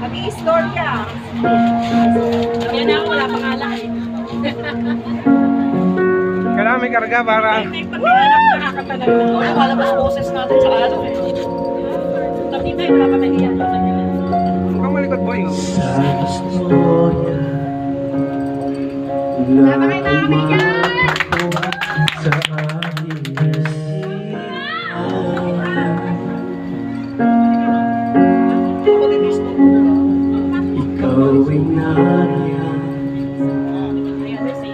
Mag-i-istorya. Yan ako, wala pang alak eh. Kailangan may karga para... May pag-ianap nakakatagal na. Wala malabas boses natin sa alak eh. Tapi tayo, wala pa nag-iyan. Mukhang malikot boy. Sa istorya Wala pa kayo namin dyan! sa aking ikaw ay nariyan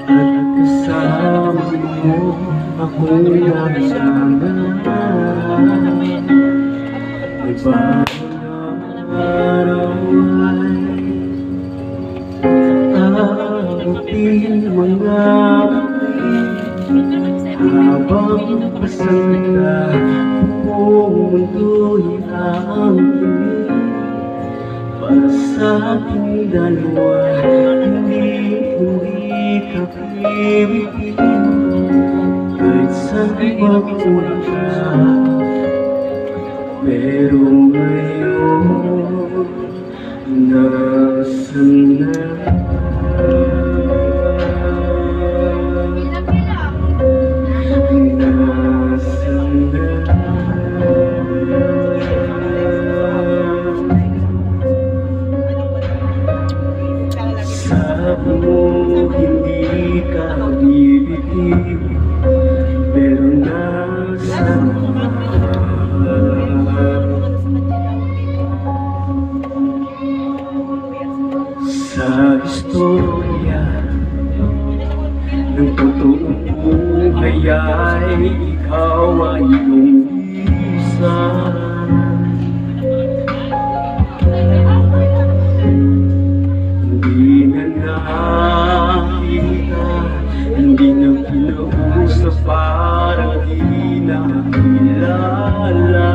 at kasama mo akong nagsama. May bagong araw ay aabutin mga habang pasanda buong mundo'y aangkin para sa ating dalawa. Hindi ka pipigil kahit saan magpunta. Pero ngayon nasaan na? Sabi mo hindi ka bibigil, pero nasaan ka? Sa istorya ng totoong buhay ay ikaw ay yung isa. Hindi na nakita, hindi na kinausap, parang di na kilala.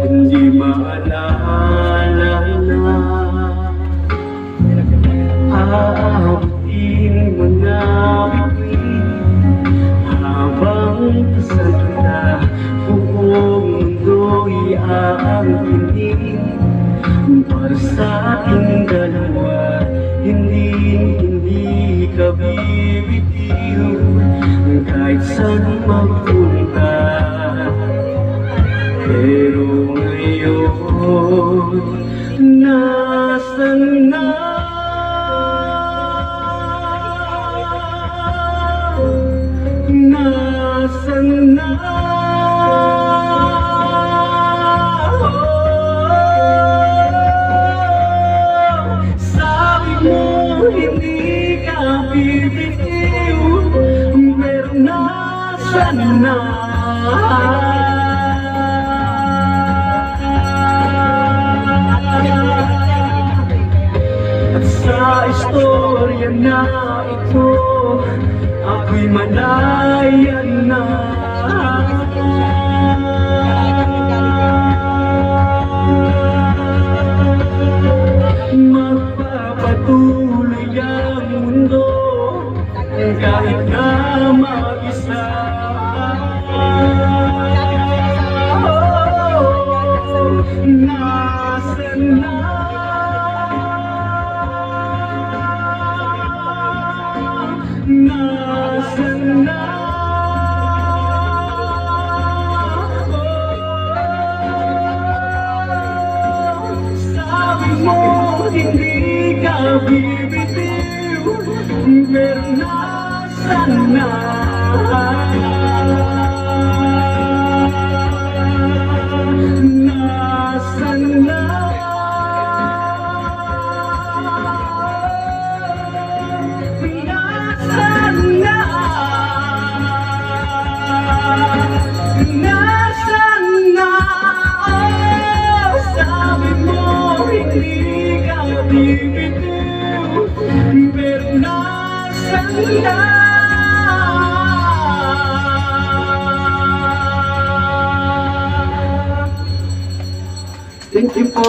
Hindi maalala na aabutin mo na bituin habang kasal na buong mundo'y aangkinin. Para sa ating dalawa, hindi ka bibitiw kahit saan magpunta. Pero ngayon, nasaan na? Nasaan na? Hindi ka bibitiw, pero nasaan na? At sa istorya na ito, ako'y malaya na. Magpapatuloy ang mundo kahit na mag-isa. Nasaan na? Nasaan na? Sabi mo hindi ka bibitiw, pero nasaan na? Nasaan na? Nasaan na? Nasaan na? Oh, sabi mo hindi ka bibitiw, pero nasaan na? Thank you po.